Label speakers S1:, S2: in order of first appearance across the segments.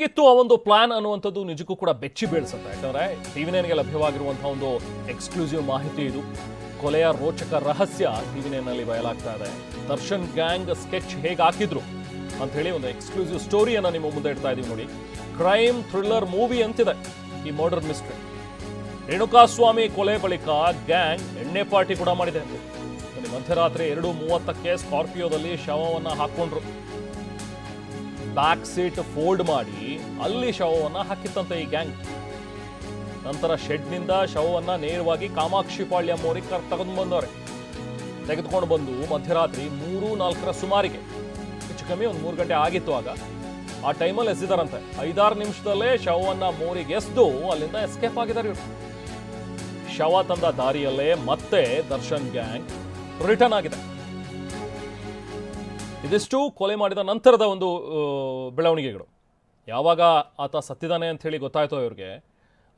S1: ಹೇಗಿತ್ತು ಆ ಒಂದು ಪ್ಲಾನ್ ಅನ್ನುವಂಥದ್ದು ನಿಜಕ್ಕೂ ಕೂಡ ಬೆಚ್ಚಿ ಬೀಳಿಸುತ್ತೆ. ಯಾಕಂದ್ರೆ ಟಿವಿ9ಗೆ ಲಭ್ಯವಾಗಿರುವಂತಹ ಒಂದು ಎಕ್ಸ್ಕ್ಲೂಸಿವ್ ಮಾಹಿತಿ ಇದು. ಕೊಲೆಯ ರೋಚಕ ರಹಸ್ಯ ಟಿವಿ9ನಲ್ಲಿ ಬಯಲಾಗ್ತಾ ಇದೆ. ದರ್ಶನ್ ಗ್ಯಾಂಗ್ ಸ್ಕೆಚ್ ಹೇಗೆ ಹಾಕಿದ್ರು ಅಂತ ಹೇಳಿ ಒಂದು ಎಕ್ಸ್ಕ್ಲೂಸಿವ್ ಸ್ಟೋರಿಯನ್ನ ನಿಮ್ಮ ಮುಂದೆ ಇಡ್ತಾ ಇದೀವಿ ನೋಡಿ. ಕ್ರೈಮ್ ಥ್ರಿಲ್ಲರ್ ಮೂವಿ ಅಂತಿದೆ ಈ ಮರ್ಡರ್ ಮಿಸ್ಟ್ರಿ. ರೇಣುಕಾಸ್ವಾಮಿ ಕೊಲೆ ಬಳಿಕ ಗ್ಯಾಂಗ್ ಎಣ್ಣೆ ಪಾರ್ಟಿ ಕೂಡ ಮಾಡಿದೆ. ಮಧ್ಯರಾತ್ರಿ 2:30ಕ್ಕೆ ಸ್ಕಾರ್ಪಿಯೋದಲ್ಲಿ ಶವವನ್ನ ಹಾಕೊಂಡ್ರು. ಬ್ಯಾಕ್ ಸೀಟ್ ಫೋಲ್ಡ್ ಮಾಡಿ ಅಲ್ಲಿ ಶವವನ್ನ ಹಾಕಿತ್ತಂತೆ ಈ ಗ್ಯಾಂಗ್. ನಂತರ ಶೆಡ್ನಿಂದ ಶವವನ್ನ ನೇರವಾಗಿ ಕಾಮಾಕ್ಷಿ ಪಾಳ್ಯ ಮೋರಿಗೆ ತೆಗೆದುಕೊಂಡು ಬಂದು ಮಧ್ಯರಾತ್ರಿ 3-4 ಸುಮಾರಿಗೆ, ಹೆಚ್ಚು ಕಮ್ಮಿ ಒಂದು 3 ಗಂಟೆ ಆಗಿತ್ತು ಆಗ, ಆ ಟೈಮಲ್ಲಿ ಎಸೆದಿದ್ದಾರಂತೆ. 5-6 ನಿಮಿಷದಲ್ಲೇ ಶವವನ್ನ ಮೋರಿಗೆ ಎಸೆದು ಅಲ್ಲಿಂದ ಎಸ್ಕೇಪ್ ಆಗಿದ್ದಾರೆ ಇವರು. ಶವ ತಂದ ದಾರಿಯಲ್ಲೇ ಮತ್ತೆ ದರ್ಶನ್ ಗ್ಯಾಂಗ್ ರಿಟರ್ನ್ ಆಗಿದೆ. ಇದಿಷ್ಟು ಕೊಲೆ ಮಾಡಿದ ನಂತರದ ಒಂದು ಬೆಳವಣಿಗೆಗಳು. ಯಾವಾಗ ಆತ ಸತ್ತಿದ್ದಾನೆ ಅಂತ ಹೇಳಿ ಗೊತ್ತಾಯ್ತೋ ಇವ್ರಿಗೆ,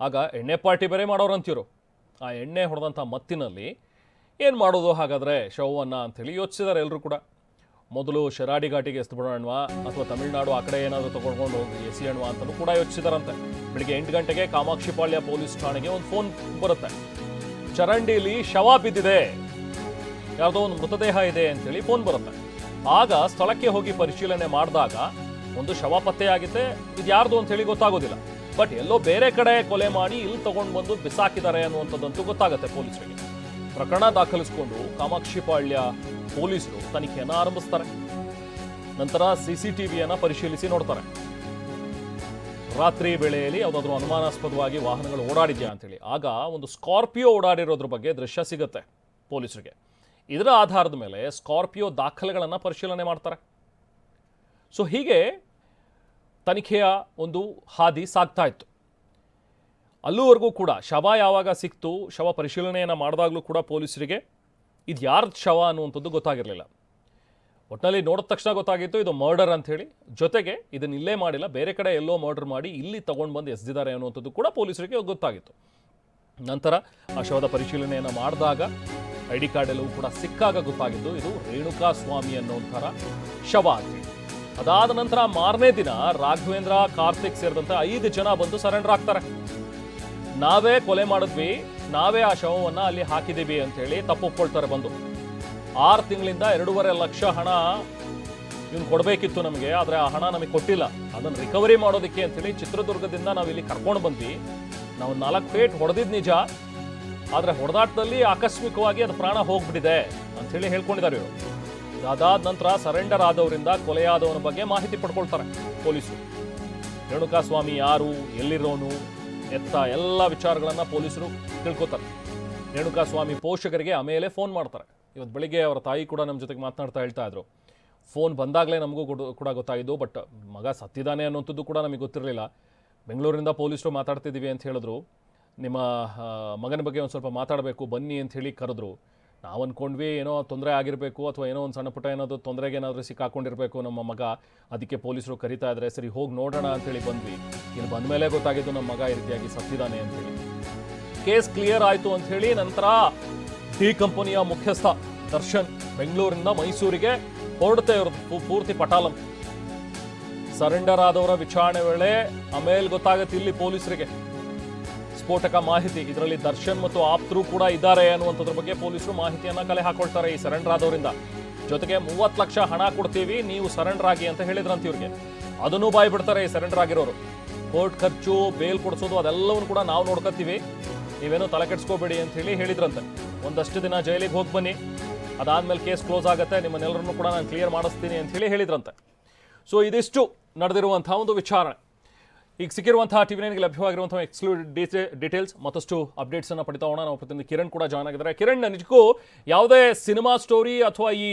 S1: ಆಗ ಎಣ್ಣೆ ಪಾರ್ಟಿ ಬೇರೆ ಮಾಡೋರಂತಿವರು. ಆ ಎಣ್ಣೆ ಹೊಡೆದಂಥ ಮತ್ತಿನಲ್ಲಿ ಏನು ಮಾಡೋದು ಹಾಗಾದರೆ ಶವವನ್ನು ಅಂಥೇಳಿ ಯೋಚಿಸಿದ್ದಾರೆ ಎಲ್ಲರೂ ಕೂಡ. ಮೊದಲು ಶರಾಡಿ ಘಾಟಿಗೆ ಎಸ್ದು ಬಿಡೋಣವಾ ಅಥವಾ ತಮಿಳುನಾಡು ಆ ಕಡೆ ಏನಾದರೂ ತಗೊಂಡು ಹೋಗಿ ಎಸೆಯೋಣವಾ ಅಂತಲೂ ಕೂಡ ಯೋಚಿಸಿದಾರಂತೆ. ಬೆಳಿಗ್ಗೆ 8 ಗಂಟೆಗೆ ಕಾಮಾಕ್ಷಿಪಾಳ್ಯ ಪೊಲೀಸ್ ಠಾಣೆಗೆ ಒಂದು ಫೋನ್ ಬರುತ್ತೆ. ಚರಂಡಿಲಿ ಶವ ಬಿದ್ದಿದೆ, ಯಾವುದೋ ಒಂದು ಮೃತದೇಹ ಇದೆ ಅಂತೇಳಿ ಫೋನ್ ಬರುತ್ತೆ. ಆಗ ಸ್ಥಳಕ್ಕೆ ಹೋಗಿ ಪರಿಶೀಲನೆ ಮಾಡಿದಾಗ ಒಂದು ಶವ ಪತ್ತೆಯಾಗಿದೆ. ಇದು ಯಾರ್ದು ಅಂತ ಹೇಳಿ ಗೊತ್ತಾಗೋದಿಲ್ಲ, ಬಟ್ ಎಲ್ಲೋ ಬೇರೆ ಕಡೆ ಕೊಲೆ ಮಾಡಿ ಇಲ್ಲಿ ತಗೊಂಡು ಬಂದು ಬಿಸಾಕಿದ್ದಾರೆ ಅನ್ನುವಂಥದ್ದಂತೂ ಗೊತ್ತಾಗುತ್ತೆ ಪೊಲೀಸರಿಗೆ. ಪ್ರಕರಣ ದಾಖಲಿಸಿಕೊಂಡು ಕಾಮಾಕ್ಷಿಪಾಳ್ಯ ಪೊಲೀಸರು ತನಿಖೆಯನ್ನು ಆರಂಭಿಸ್ತಾರೆ. ನಂತರ CCTVಯನ್ನು ಪರಿಶೀಲಿಸಿ ನೋಡ್ತಾರೆ. ರಾತ್ರಿ ವೇಳೆಯಲ್ಲಿ ಯಾವುದಾದ್ರೂ ಅನುಮಾನಾಸ್ಪದವಾಗಿ ವಾಹನಗಳು ಓಡಾಡಿದ್ಯಾ ಅಂತೇಳಿ. ಆಗ ಒಂದು ಸ್ಕಾರ್ಪಿಯೋ ಓಡಾಡಿರೋದ್ರ ಬಗ್ಗೆ ದೃಶ್ಯ ಸಿಗುತ್ತೆ ಪೊಲೀಸರಿಗೆ. ಇದರ ಆಧಾರದ ಮೇಲೆ ಸ್ಕಾರ್ಪಿಯೋ ದಾಖಲೆಗಳನ್ನು ಪರಿಶೀಲನೆ ಮಾಡ್ತಾರೆ. ಸೊ ಹೀಗೆ ತನಿಖೆಯ ಒಂದು ಹಾದಿ ಸಾಗ್ತಾ ಇತ್ತು. ಅಲ್ಲೂವರೆಗೂ ಕೂಡ ಶವ ಯಾವಾಗ ಸಿಕ್ತು, ಶವ ಪರಿಶೀಲನೆಯನ್ನು ಮಾಡಿದಾಗಲೂ ಕೂಡ ಪೊಲೀಸರಿಗೆ ಇದು ಯಾರ್ದು ಶವ ಅನ್ನುವಂಥದ್ದು ಗೊತ್ತಾಗಿರಲಿಲ್ಲ. ಒಟ್ಟಿನಲ್ಲಿ ನೋಡಿದ ತಕ್ಷಣ ಗೊತ್ತಾಗಿತ್ತು ಇದು ಮರ್ಡರ್ ಅಂಥೇಳಿ. ಜೊತೆಗೆ ಇದನ್ನ ಇಲ್ಲೇ ಮಾಡಿಲ್ಲ, ಬೇರೆ ಕಡೆ ಎಲ್ಲೋ ಮರ್ಡರ್ ಮಾಡಿ ಇಲ್ಲಿ ತಗೊಂಡು ಬಂದು ಎಸೆದಿದ್ದಾರೆ ಅನ್ನುವಂಥದ್ದು ಕೂಡ ಪೊಲೀಸರಿಗೆ ಗೊತ್ತಾಗಿತ್ತು. ನಂತರ ಆ ಶವದ ಪರಿಶೀಲನೆಯನ್ನು ಮಾಡಿದಾಗ ID ಕಾರ್ಡ್ ಎಲ್ಲವೂ ಕೂಡ ಸಿಕ್ಕಾಗ ಗೊತ್ತಾಗಿದ್ದು ಇದು ರೇಣುಕಾಸ್ವಾಮಿ ಅನ್ನೋಂಥರ ಶವ ಅಂತೇಳಿ. ಅದಾದ ನಂತರ ಮಾರನೇ ದಿನ ರಾಘವೇಂದ್ರ, ಕಾರ್ತಿಕ್ ಸೇರಿದಂತೆ 5 ಜನ ಬಂದು ಸರೆಂಡರ್ ಆಗ್ತಾರೆ. ನಾವೇ ಕೊಲೆ ಮಾಡಿದ್ವಿ, ನಾವೇ ಆ ಶವವನ್ನು ಅಲ್ಲಿ ಹಾಕಿದ್ದೀವಿ ಅಂತೇಳಿ ತಪ್ಪೊಪ್ಕೊಳ್ತಾರೆ ಬಂದು. 6 ತಿಂಗಳಿಂದ 2.5 ಲಕ್ಷ ಹಣ ಇವ್ನು ಕೊಡಬೇಕಿತ್ತು ನಮಗೆ, ಆದರೆ ಆ ಹಣ ನಮಗೆ ಕೊಟ್ಟಿಲ್ಲ. ಅದನ್ನು ರಿಕವರಿ ಮಾಡೋದಕ್ಕೆ ಅಂತೇಳಿ ಚಿತ್ರದುರ್ಗದಿಂದ ನಾವು ಇಲ್ಲಿ ಕರ್ಕೊಂಡು ಬಂದ್ವಿ. ನಾವು 4 ಫೇಟ್ ಹೊಡೆದಿದ್ದು ನಿಜ, ಆದರೆ ಹೊಡೆದಾಟದಲ್ಲಿ ಆಕಸ್ಮಿಕವಾಗಿ ಅದು ಪ್ರಾಣ ಹೋಗ್ಬಿಟ್ಟಿದೆ ಅಂಥೇಳಿ ಹೇಳ್ಕೊಂಡಿದ್ದಾರೆ ಇವರು. ಅದಾದ ನಂತರ ಸರೆಂಡರ್ ಆದವರಿಂದ ಕೊಲೆಯಾದವನ ಬಗ್ಗೆ ಮಾಹಿತಿ ಪಡ್ಕೊಳ್ತಾರೆ ಪೊಲೀಸರು. ರೇಣುಕಾಸ್ವಾಮಿ ಯಾರು, ಎಲ್ಲಿರೋನು, ಎತ್ತ ಎಲ್ಲ ವಿಚಾರಗಳನ್ನು ಪೊಲೀಸರು ತಿಳ್ಕೊತಾರೆ. ರೇಣುಕಾಸ್ವಾಮಿ ಪೋಷಕರಿಗೆ ಆಮೇಲೆ ಫೋನ್ ಮಾಡ್ತಾರೆ. ಇವತ್ತು ಬೆಳಿಗ್ಗೆ ಅವರ ತಾಯಿ ಕೂಡ ನಮ್ಮ ಜೊತೆಗೆ ಮಾತನಾಡ್ತಾ ಹೇಳ್ತಾ ಇದ್ರು, ಫೋನ್ ಬಂದಾಗಲೇ ನಮಗೂ ಕೂಡ ಗೊತ್ತಾಗಿದ್ದು, ಬಟ್ ಮಗ ಸತ್ತಿದ್ದಾನೆ ಅನ್ನೋಂಥದ್ದು ಕೂಡ ನಮಗೆ ಗೊತ್ತಿರಲಿಲ್ಲ. ಬೆಂಗಳೂರಿಂದ ಪೊಲೀಸರು ಮಾತಾಡ್ತಿದ್ದೀವಿ ಅಂತ ಹೇಳಿದ್ರು, ನಿಮ್ಮ ಮಗನ ಬಗ್ಗೆ ಒಂದು ಸ್ವಲ್ಪ ಮಾತಾಡಬೇಕು ಬನ್ನಿ ಅಂತ ಹೇಳಿ ಕರೆದ್ರು. ನಾವು ಅಂದ್ಕೊಂಡ್ವಿ ಏನೋ ತೊಂದರೆ ಆಗಿರಬೇಕು ಅಥವಾ ಏನೋ ಒಂದು ಸಣ್ಣ ಪುಟ್ಟ ಏನಾದರೂ ತೊಂದರೆಗೆ ಏನಾದರೂ ಸಿಕ್ಕಾಕೊಂಡಿರಬೇಕು ನಮ್ಮ ಮಗ, ಅದಕ್ಕೆ ಪೊಲೀಸರು ಕರೀತಾ ಇದ್ದಾರೆ, ಸರಿ ಹೋಗಿ ನೋಡೋಣ ಅಂಥೇಳಿ ಬಂದ್ವಿ. ಇಲ್ಲಿ ಬಂದ ಮೇಲೆ ಗೊತ್ತಾಗಿದ್ದು ನಮ್ಮ ಮಗ ಈ ರೀತಿಯಾಗಿ ಸತ್ತಿದ್ದಾನೆ ಅಂಥೇಳಿ. ಕೇಸ್ ಕ್ಲಿಯರ್ ಆಯಿತು ಅಂಥೇಳಿ ನಂತರ ಡಿ ಕಂಪನಿಯ ಮುಖ್ಯಸ್ಥ ದರ್ಶನ್ ಬೆಂಗಳೂರಿನಿಂದ ಮೈಸೂರಿಗೆ ಹೊರಡುತ್ತೆ ಇವ್ರದ್ದು ಪೂರ್ತಿ ಪಟಾಲಂ. ಸರೆಂಡರ್ ಆದವರ ವಿಚಾರಣೆ ವೇಳೆ ಆಮೇಲೆ ಗೊತ್ತಾಗುತ್ತೆ ಇಲ್ಲಿ ಪೊಲೀಸರಿಗೆ ಸ್ಫೋಟಕ ಮಾಹಿತಿ. ಇದರಲ್ಲಿ ದರ್ಶನ್ ಮತ್ತು ಆಪ್ತರು ಕೂಡ ಇದ್ದಾರೆ ಅನ್ನುವಂಥದ್ರ ಬಗ್ಗೆ ಪೊಲೀಸರು ಮಾಹಿತಿಯನ್ನ ಕಲೆ ಹಾಕೊಳ್ತಾರೆ ಈ ಸರೆಂಡರ್ ಆದವರಿಂದ. ಜೊತೆಗೆ 30 ಲಕ್ಷ ಹಣ ಕೊಡ್ತೀವಿ, ನೀವು ಸರೆಂಡರ್ ಆಗಿ ಅಂತ ಹೇಳಿದ್ರಂತ ಇವ್ರಿಗೆ. ಅದನ್ನು ಬಾಯ್ ಬಿಡ್ತಾರೆ ಈ ಸರೆಂಡರ್ ಆಗಿರೋರು. ಕೋರ್ಟ್ ಖರ್ಚು, ಬೇಲ್ ಕೊಡಿಸೋದು ಅದೆಲ್ಲವನ್ನು ಕೂಡ ನಾವು ನೋಡ್ಕೊತೀವಿ, ನೀವೇನೋ ತಲೆ ಕೆಡಿಸ್ಕೋಬೇಡಿ ಅಂತ ಹೇಳಿದ್ರಂತೆ. ಒಂದಷ್ಟು ದಿನ ಜೈಲಿಗೆ ಹೋಗಿ ಬನ್ನಿ, ಅದಾದ್ಮೇಲೆ ಕೇಸ್ ಕ್ಲೋಸ್ ಆಗುತ್ತೆ, ನಿಮ್ಮನ್ನೆಲ್ಲರನ್ನು ಕೂಡ ನಾನು ಕ್ಲಿಯರ್ ಮಾಡಿಸ್ತೀನಿ ಅಂತ ಹೇಳಿದ್ರಂತೆ. ಸೊ ಇದಿಷ್ಟು ನಡೆದಿರುವಂತಹ ಒಂದು ವಿಚಾರಣೆ. ಈಗ ಸಿಕ್ಕಿರುವಂತಹ ಟಿವಿ9ಗೆ ಲಭ್ಯವಾಗಿರುವಂತಹ ಎಕ್ಸ್ಕ್ಲೂಸಿವ್ ಡೀಟೇಲ್ಸ್, ಮತ್ತಷ್ಟು ಅಪ್ಡೇಟ್ಸ್ ಅನ್ನು ಪಡಿತಾ ಹೋಗೋಣ. ನಾವು ಪ್ರತಿನಿಧಿ ಕಿರಣ್ ಕೂಡ ಜಾಯ್ನ್ ಆಗಿದ್ದಾರೆ. ಕಿರಣ್, ನಿಜಕ್ಕೂ ಯಾವುದೇ ಸಿನಿಮಾ ಸ್ಟೋರಿ ಅಥವಾ ಈ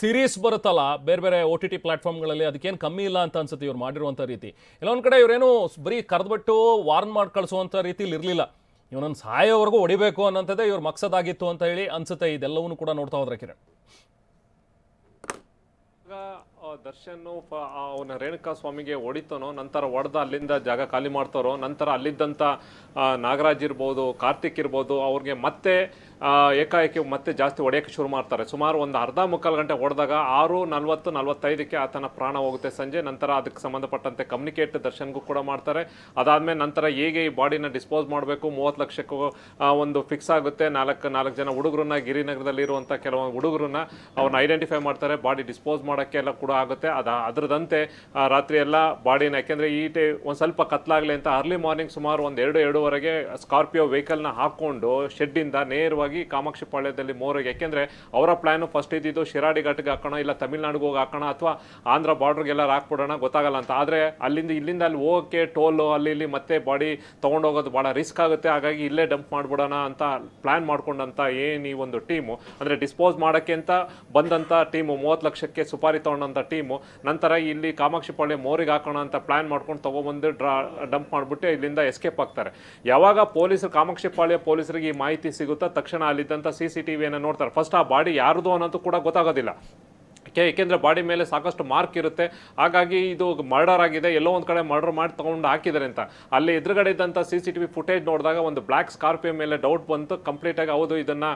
S1: ಸೀರೀಸ್ ಬರುತ್ತಲ್ಲ ಬೇರೆ ಬೇರೆ OTT ಪ್ಲಾಟ್ಫಾರ್ಮ್ಗಳಲ್ಲಿ, ಅದಕ್ಕೇನು ಕಮ್ಮಿ ಇಲ್ಲ ಅಂತ ಅನ್ಸುತ್ತೆ ಇವ್ರು ಮಾಡಿರುವಂಥ ರೀತಿ. ಎಲ್ಲೊಂದು ಕಡೆ ಇವರೇನು ಬರೀ ಕರೆದ್ಬಿಟ್ಟು ವಾರ್ನ್ ಮಾಡಿ ಕಳಿಸುವಂಥ ರೀತಿಲಿ ಇರಲಿಲ್ಲ, ಇವನನ್ನು ಸಾಯೋವರೆಗೂ ಹೊಡಿಬೇಕು ಅನ್ನೋಂಥದ್ದೇ ಇವ್ರ ಮಕ್ಸದಾಗಿತ್ತು ಅಂತ ಹೇಳಿ ಅನ್ಸುತ್ತೆ. ಇದೆಲ್ಲವನ್ನೂ ಕೂಡ ನೋಡ್ತಾ ಹೋದ್ರೆ ಕಿರಣ್.
S2: ದರ್ಶನ್ ಅವನ ರೇಣುಕಾ ಸ್ವಾಮಿಗೆ ಹೊಡಿತಾನೋ, ನಂತರ ಹೊಡೆದ ಅಲ್ಲಿಂದ ಜಾಗ ಖಾಲಿ ಮಾಡ್ತಾರೋ, ನಂತರ ಅಲ್ಲಿದ್ದಂಥ ನಾಗರಾಜ್ ಇರ್ಬೋದು, ಕಾರ್ತಿಕ್ ಇರ್ಬೋದು, ಅವ್ರಿಗೆ ಮತ್ತೆ ಏಕಾಏಕಿ ಮತ್ತೆ ಜಾಸ್ತಿ ಹೊಡೆಯೋಕ್ಕೆ ಶುರು ಮಾಡ್ತಾರೆ. ಸುಮಾರು ಒಂದು ಅರ್ಧ ಮುಕ್ಕಾಲು ಗಂಟೆ ಹೊಡೆದಾಗ 6:40-45ಕ್ಕೆ ಆತನ ಪ್ರಾಣ ಹೋಗುತ್ತೆ ಸಂಜೆ. ನಂತರ ಅದಕ್ಕೆ ಸಂಬಂಧಪಟ್ಟಂತೆ ಕಮ್ಯುನಿಕೇಟ್ ದರ್ಶನ್ಗೂ ಕೂಡ ಮಾಡ್ತಾರೆ. ಅದಾದ್ಮೇಲೆ ನಂತರ ಹೇಗೆ ಈ ಬಾಡಿನ ಡಿಸ್ಪೋಸ್ ಮಾಡಬೇಕು, 30 ಲಕ್ಷಕ್ಕೂ ಒಂದು ಫಿಕ್ಸ್ ಆಗುತ್ತೆ. ನಾಲ್ಕು ಜನ ಹುಡುಗರನ್ನ, ಗಿರಿನಗರದಲ್ಲಿ ಇರುವಂಥ ಕೆಲವೊಂದು ಹುಡುಗರನ್ನ ಅವ್ರನ್ನ ಐಡೆಂಟಿಫೈ ಮಾಡ್ತಾರೆ. ಬಾಡಿ ಡಿಸ್ಪೋಸ್ ಮಾಡೋಕ್ಕೆ ಎಲ್ಲ ಕೂಡ ಆಗುತ್ತೆ. ಅದರದಂತೆ ರಾತ್ರಿ ಎಲ್ಲ ಬಾಡಿನ, ಯಾಕೆಂದರೆ ಒಂದು ಸ್ವಲ್ಪ ಕತ್ಲಾಗಲಿ ಅಂತ ಅರ್ಲಿ ಮಾರ್ನಿಂಗ್ ಸುಮಾರು ಒಂದು 2-2:30ಗೆ ಸ್ಕಾರ್ಪಿಯೋ ವೆಹಿಕಲ್ನ ಹಾಕ್ಕೊಂಡು ಶೆಡ್ಡಿಂದ ನೇರವಾಗಿ ಕಾಮಾಕ್ಷಿ ಪಾಳ್ಯದಲ್ಲಿ ಮೋರಿಗೆ, ಯಾಕೆಂದರೆ ಅವರ ಪ್ಲ್ಯಾನು ಫಸ್ಟ್ ಇದ್ದಿದ್ದು ಶಿರಾಡಿ ಘಾಟ್ಗೆ ಹಾಕೋಣ, ಇಲ್ಲ ತಮಿಳ್ನಾಡಿಗೆ ಹೋಗಿ ಹಾಕೋಣ, ಅಥವಾ ಆಂಧ್ರ ಬಾರ್ಡ್ರಿಗೆಲ್ಲ ಹಾಕ್ಬಿಡೋಣ, ಗೊತ್ತಾಗಲ್ಲ ಅಂತ. ಆದರೆ ಇಲ್ಲಿಂದ ಅಲ್ಲಿ ಹೋಗೋಕ್ಕೆ ಟೋಲು ಅಲ್ಲಿ ಇಲ್ಲಿ ಮತ್ತೆ ಬಾಡಿ ತೊಗೊಂಡೋಗೋದು ಭಾಳ ರಿಸ್ಕ್ ಆಗುತ್ತೆ. ಹಾಗಾಗಿ ಇಲ್ಲೇ ಡಂಪ್ ಮಾಡಿಬಿಡೋಣ ಅಂತ ಪ್ಲ್ಯಾನ್ ಮಾಡ್ಕೊಂಡಂಥ ಏನು ಈ ಒಂದು ಟೀಮು, ಅಂದರೆ ಡಿಸ್ಪೋಸ್ ಮಾಡೋಕ್ಕೆ ಅಂತ ಬಂದಂಥ ಟೀಮು, 30 ಲಕ್ಷಕ್ಕೆ ಸುಪಾರಿ ತೊಗೊಂಡಂಥ ಟೀಮು, ನಂತರ ಇಲ್ಲಿ ಕಾಮಾಕ್ಷಿ ಪಾಳ್ಯ ಮೋರಿಗೆ ಹಾಕೋಣ ಅಂತ ಪ್ಲ್ಯಾನ್ ಮಾಡ್ಕೊಂಡು ತೊಗೊಬಂದು ಡಂಪ್ ಮಾಡಿಬಿಟ್ಟು ಇಲ್ಲಿಂದ ಎಸ್ಕೇಪ್ ಆಗ್ತಾರೆ. ಯಾವಾಗ ಪೊಲೀಸರು, ಕಾಮಾಕ್ಷಿ ಪಾಳ್ಯ ಪೊಲೀಸರಿಗೆ ಈ ಮಾಹಿತಿ ಸಿಗುತ್ತಾ ತಕ್ಷಣ ಅಲ್ಲಿದ್ದಂಥ CCTVಯನ್ನು ನೋಡ್ತಾರೆ. ಫಸ್ಟ್ ಆ ಬಾಡಿ ಯಾರ್ದು ಅನ್ನೋದು ಕೂಡ ಗೊತ್ತಾಗೋದಿಲ್ಲ, ಏಕೆಂದರೆ ಬಾಡಿ ಮೇಲೆ ಸಾಕಷ್ಟು ಮಾರ್ಕ್ ಇರುತ್ತೆ. ಹಾಗಾಗಿ ಇದು ಮರ್ಡರ್ ಆಗಿದೆ, ಎಲ್ಲೋ ಒಂದು ಕಡೆ ಮರ್ಡರ್ ಮಾಡಿ ತೊಗೊಂಡು ಹಾಕಿದ್ದಾರೆ ಅಂತ. ಅಲ್ಲಿ ಎದುರುಗಡೆ ಇದ್ದಂಥ CCTV ಫುಟೇಜ್ ನೋಡಿದಾಗ ಒಂದು ಬ್ಲ್ಯಾಕ್ ಸ್ಕಾರ್ಪಿಯೋ ಮೇಲೆ ಡೌಟ್ ಬಂತು. ಕಂಪ್ಲೀಟಾಗಿ ಹೌದು ಇದನ್ನು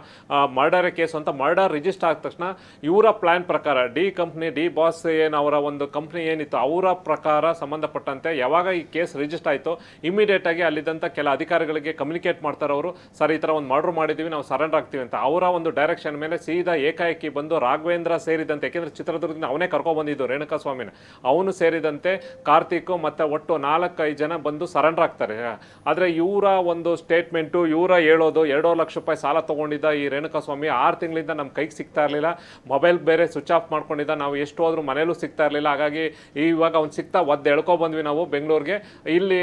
S2: ಮರ್ಡರ್ ಕೇಸ್ ಅಂತ ಮರ್ಡರ್ ರಿಜಿಸ್ಟರ್ ಆದ ತಕ್ಷಣ ಇವರ ಪ್ಲ್ಯಾನ್ ಪ್ರಕಾರ ಡಿ ಬಾಸ್ ಏನು ಅವರ ಒಂದು ಕಂಪ್ನಿ ಏನಿತ್ತು ಅವರ ಪ್ರಕಾರ ಸಂಬಂಧಪಟ್ಟಂತೆ ಯಾವಾಗ ಈ ಕೇಸ್ ರಿಜಿಸ್ಟರ್ ಆಯಿತು, ಇಮಿಡಿಯೇಟಾಗಿ ಅಲ್ಲಿದ್ದಂಥ ಕೆಲ ಅಧಿಕಾರಿಗಳಿಗೆ ಕಮ್ಯುನಿಕೇಟ್ ಮಾಡ್ತಾರೆ ಅವರು, ಸರ್ ಈ ಥರ ಒಂದು ಮರ್ಡರ್ ಮಾಡಿದ್ದೀವಿ, ನಾವು ಸರೆಂಡರ್ ಆಗ್ತೀವಿ ಅಂತ. ಅವರ ಒಂದು ಡೈರೆಕ್ಷನ್ ಮೇಲೆ ಸೀದಾ ಏಕಾಏಕಿ ಬಂದು ರಾಘವೇಂದ್ರ ಸೇರಿದಂತೆ, ಯಾಕೆಂದರೆ ಚಿತ್ರದುರ್ಗದಿಂದ ಅವನೇ ಕರ್ಕೊಂಡು ಬಂದಿದ್ದು ರೇಣುಕಾ ಸ್ವಾಮಿನ, ಅವನು ಸೇರಿದಂತೆ ಕಾರ್ತಿಕ್ ಮತ್ತೆ ಒಟ್ಟು 4-5 ಜನ ಬಂದು ಸರೆಂಡರ್ ಆಗ್ತಾರೆ. ಆದರೆ ಇವರ ಒಂದು ಸ್ಟೇಟ್ಮೆಂಟು, ಇವರ ಹೇಳೋದು 2 ಲಕ್ಷ ರೂಪಾಯಿ ಸಾಲ ತೊಗೊಂಡಿದ್ದ ಈ ರೇಣುಕಾ ಸ್ವಾಮಿ 6 ತಿಂಗಳಿಂದ ನಮ್ಮ ಕೈಗೆ ಸಿಗ್ತಾ ಇರಲಿಲ್ಲ, ಮೊಬೈಲ್ ಬೇರೆ ಸ್ವಿಚ್ ಆಫ್ ಮಾಡ್ಕೊಂಡಿದ್ದ, ನಾವು ಎಷ್ಟು ಹೋದ್ರೂ ಮನೇಲೂ ಸಿಗ್ತಾ ಇರಲಿಲ್ಲ. ಹಾಗಾಗಿ ಇವಾಗ ಅವ್ನು ಸಿಗ್ತಾ ಎಳ್ಕೊ ಬಂದ್ವಿ ನಾವು ಬೆಂಗಳೂರಿಗೆ, ಇಲ್ಲಿ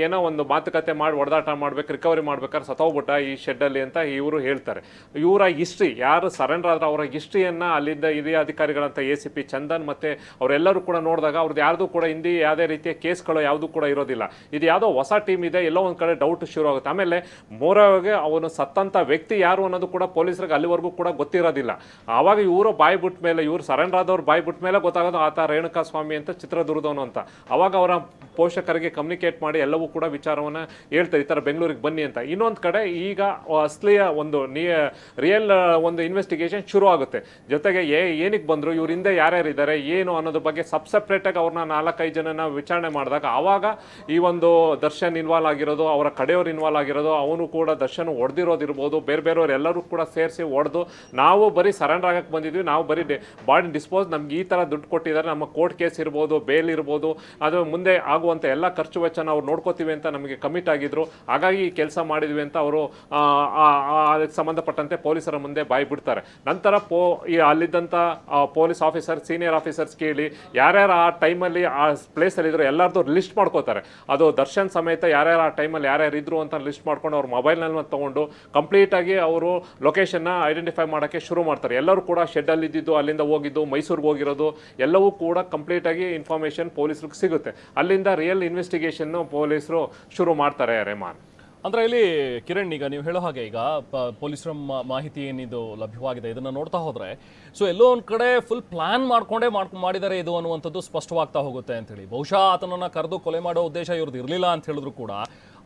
S2: ಏನೋ ಒಂದು ಮಾತುಕತೆ ಮಾಡಿ ಹೊಡೆದಾಟ ಮಾಡ್ಬೇಕು, ರಿಕವರಿ ಮಾಡ್ಬೇಕಾದ್ರೆ ಸತ್ತೋಗ್ಬಿಟ್ಟ ಈ ಶೆಡ್ಡಲ್ಲಿ ಅಂತ ಇವರು ಹೇಳ್ತಾರೆ. ಇವರ ಹಿಸ್ಟ್ರಿ, ಯಾರು ಸರೆಂಡರ್ ಆದ್ರೆ ಅವರ ಹಿಸ್ಟ್ರಿಯನ್ನು ಅಲ್ಲಿಂದ ಹಿರಿಯ ಅಧಿಕಾರಿಗಳಂತ ACP ಚಂದನ್ ಮತ್ತೆ ಅವರೆಲ್ಲರೂ ಕೂಡ ನೋಡಿದಾಗ ಅವ್ರದ್ದು ಯಾರ್ದು ಕೂಡ ಹಿಂದಿ ಯಾವುದೇ ರೀತಿಯ ಕೇಸ್ಗಳು ಯಾವುದು ಕೂಡ ಇರೋದಿಲ್ಲ. ಇದು ಯಾವುದೋ ಹೊಸ ಟೀಮ್ ಇದೆ, ಎಲ್ಲೋ ಒಂದು ಕಡೆ ಡೌಟ್ ಶುರು ಆಗುತ್ತೆ. ಆಮೇಲೆ ಮೂರವಾಗಿ ಅವನು ಸತ್ತಂಥ ವ್ಯಕ್ತಿ ಯಾರು ಅನ್ನೋದು ಕೂಡ ಪೊಲೀಸರಿಗೆ ಅಲ್ಲಿವರೆಗೂ ಕೂಡ ಗೊತ್ತಿರೋದಿಲ್ಲ. ಆವಾಗ ಇವರು ಬಾಯಿ ಬಿಟ್ಟ ಮೇಲೆ, ಇವರು ಸರೆಂಡರ್ ಆದವ್ರು ಬಾಯಿ ಬಿಟ್ಟ ಮೇಲೆ ಗೊತ್ತಾಗೋದು ಆತ ರೇಣುಕಾ ಸ್ವಾಮಿ ಅಂತ, ಚಿತ್ರದುರ್ಗದವನು ಅಂತ. ಅವಾಗ ಅವರ ಪೋಷಕರಿಗೆ ಕಮ್ಯುನಿಕೇಟ್ ಮಾಡಿ ಎಲ್ಲವೂ ಕೂಡ ವಿಚಾರವನ್ನು ಹೇಳ್ತಾರೆ, ಈ ಥರ ಬೆಂಗಳೂರಿಗೆ ಬನ್ನಿ ಅಂತ. ಇನ್ನೊಂದು ಕಡೆ ಈಗ ಅಸಲಿಯ ಒಂದು ರಿಯಲ್ ಒಂದು ಇನ್ವೆಸ್ಟಿಗೇಷನ್ ಶುರು ಆಗುತ್ತೆ. ಜೊತೆಗೆ ಏನಕ್ಕೆ ಬಂದರು, ಇವ್ರ ಹಿಂದೆ ಯಾರ್ಯಾರಿದ್ದಾರೆ ಏನು ಅನ್ನೋದ್ರ ಬಗ್ಗೆ ಸಪ್ರೇಟಾಗಿ ಅವ್ರನ್ನ 4-5 ಜನನ ವಿಚಾರಣೆ ಮಾಡಿದಾಗ ಆವಾಗ ಈ ಒಂದು ದರ್ಶನ್ ಇನ್ವಾಲ್ವ್ ಆಗಿರೋದು, ಅವರ ಕಡೆಯವ್ರು ಇನ್ವಾಲ್ವ್ ಆಗಿರೋದು, ಅವನು ಕೂಡ ದರ್ಶನ್ ಹೊಡೆದಿರೋದಿರ್ಬೋದು, ಬೇರೆ ಎಲ್ಲರೂ ಕೂಡ ಸೇರಿಸಿ ಹೊಡೆದು ನಾವು ಬರೀ ಸರೆಂಡರ್ ಆಗಕ್ಕೆ ಬಂದಿದ್ವಿ, ನಾವು ಬರೀ ಬಾಡಿ ಡಿಸ್ಪೋಸ್, ನಮ್ಗೆ ಈ ಥರ ದುಡ್ಡು ಕೊಟ್ಟಿದ್ದಾರೆ, ನಮ್ಮ ಕೋರ್ಟ್ ಕೇಸ್ ಇರ್ಬೋದು, ಬೇಲ್ ಇರ್ಬೋದು, ಅದು ಮುಂದೆ ಆಗುವಂಥ ಎಲ್ಲ ಖರ್ಚು ವೆಚ್ಚನ ಅವ್ರು ನೋಡ್ಕೋತೀವಿ ಅಂತ ನಮಗೆ ಕಮಿಟ್ ಆಗಿದ್ರು. ಹಾಗಾಗಿ ಈ ಕೆಲಸ ಮಾಡಿದ್ವಿ ಅಂತ ಅವರು ಅದಕ್ಕೆ ಸಂಬಂಧಪಟ್ಟಂತೆ ಪೊಲೀಸರ ಮುಂದೆ ಬಾಯಿ ಬಿಡ್ತಾರೆ. ನಂತರ ಅಲ್ಲಿದ್ದಂಥ ಪೊಲೀಸ್ ಆಫೀಸರ್, ಸೀನಿಯರ್ ಆಫೀಸರ್ಸ್ ಕೇಳಿ ಯಾರ್ಯಾರು ಆ ಟೈಮಲ್ಲಿ ಆ ಪ್ಲೇಸಲ್ಲಿ ಇದ್ರು ಎಲ್ಲರದ್ದು ಲಿಸ್ಟ್ ಮಾಡ್ಕೋತಾರೆ. ಅದು ದರ್ಶನ್ ಸಮೇತ ಯಾರ್ಯಾರು ಆ ಟೈಮಲ್ಲಿ ಯಾರ್ಯಾರು ಇದ್ರು ಅಂತ ಲಿಸ್ಟ್ ಮಾಡ್ಕೊಂಡು ಅವ್ರ ಮೊಬೈಲ್ನಲ್ಲಿ ತೊಗೊಂಡು ಕಂಪ್ಲೀಟಾಗಿ ಅವರು ಲೊಕೇಶನ್ನ ಐಡೆಂಟಿಫೈ ಮಾಡೋಕ್ಕೆ ಶುರು ಮಾಡ್ತಾರೆ. ಎಲ್ಲರೂ ಕೂಡ ಶೆಡ್ಡಲ್ಲಿ ಇದ್ದಿದ್ದು, ಅಲ್ಲಿಂದ ಹೋಗಿದ್ದು, ಮೈಸೂರಿಗೆ ಹೋಗಿರೋದು ಎಲ್ಲವೂ ಕೂಡ ಕಂಪ್ಲೀಟಾಗಿ ಇನ್ಫಾರ್ಮೇಷನ್ ಪೊಲೀಸರಿಗೆ ಸಿಗುತ್ತೆ. ಅಲ್ಲಿಂದ ರಿಯಲ್ ಇನ್ವೆಸ್ಟಿಗೇಷನ್ನು ಪೊಲೀಸರು ಶುರು ಮಾಡ್ತಾರೆ. ರೆಹಮಾನ್,
S1: ಅಂದರೆ ಇಲ್ಲಿ ಕಿರಣ್, ಈಗ ನೀವು ಹೇಳೋ ಹಾಗೆ ಈಗ ಪೊಲೀಸರ ಮಾಹಿತಿ ಏನಿದು ಲಭ್ಯವಾಗಿದೆ ಇದನ್ನು ನೋಡ್ತಾ ಹೋದರೆ, ಸೊ ಎಲ್ಲೋ ಒಂದು ಕಡೆ ಫುಲ್ ಪ್ಲಾನ್ ಮಾಡ್ಕೊಂಡೇ ಮಾಡಿದ್ದಾರೆ ಇದು ಅನ್ನುವಂಥದ್ದು ಸ್ಪಷ್ಟವಾಗ್ತಾ ಹೋಗುತ್ತೆ ಅಂತೇಳಿ. ಬಹುಶಃ ಆತನನ್ನು ಕರೆದು ಕೊಲೆ ಮಾಡೋ ಉದ್ದೇಶ ಇವ್ರದ್ದು ಇರಲಿಲ್ಲ ಅಂತ ಹೇಳಿದ್ರು ಕೂಡ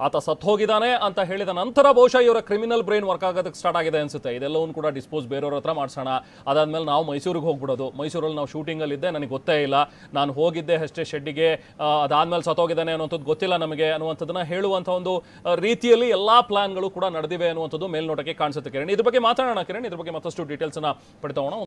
S1: ಆತ ಸತ್ತು ಹೋಗಿದ್ದಾನೆ ಅಂತ ಹೇಳಿದ ನಂತರ ಬಹುಶಃ ಇವರ ಕ್ರಿಮಿನಲ್ ಬ್ರೈನ್ ವರ್ಕ್ ಆಗೋದಕ್ಕೆ ಸ್ಟಾರ್ಟ್ ಆಗಿದೆ ಅನ್ಸುತ್ತೆ. ಇದೆಲ್ಲವನ್ನು ಕೂಡ ಡಿಸ್ಪೋಸ್ ಬೇರೆಯವ್ರ ಹತ್ರ ಮಾಡಿಸೋಣ, ಅದಾದಮೇಲೆ ನಾವು ಮೈಸೂರಿಗೆ ಹೋಗ್ಬಿಡೋದು, ಮೈಸೂರಲ್ಲಿ ನಾವು ಶೂಟಿಂಗಲ್ಲಿದ್ದೆ, ನನಗೆ ಗೊತ್ತೇ ಇಲ್ಲ, ನಾನು ಹೋಗಿದ್ದೆ ಅಷ್ಟೇ ಶೆಡ್ಡಿಗೆ, ಅದಾದಮೇಲೆ ಸತ್ತೋಗಿದ್ದಾನೆ ಅನ್ನುವಂಥದ್ದು ಗೊತ್ತಿಲ್ಲ ನಮಗೆ ಅನ್ನುವಂಥದ್ದನ್ನ ಹೇಳುವಂಥ ಒಂದು ರೀತಿಯಲ್ಲಿ ಎಲ್ಲ ಪ್ಲಾನ್ಗಳು ಕೂಡ ನಡೆದಿವೆ ಅನ್ನುವಂಥದ್ದು ಮೇಲ್ನೋಟಕ್ಕೆ ಕಾಣಿಸುತ್ತೆ. ಕಿರಣ್, ಇದ್ರ ಬಗ್ಗೆ ಮಾತಾಡೋಣ ಕಿರಣ್, ಇದ್ರ ಬಗ್ಗೆ ಮತ್ತಷ್ಟು ಡೀಟೇಲ್ಸನ್ನು ಪಡ್ತೋಣ.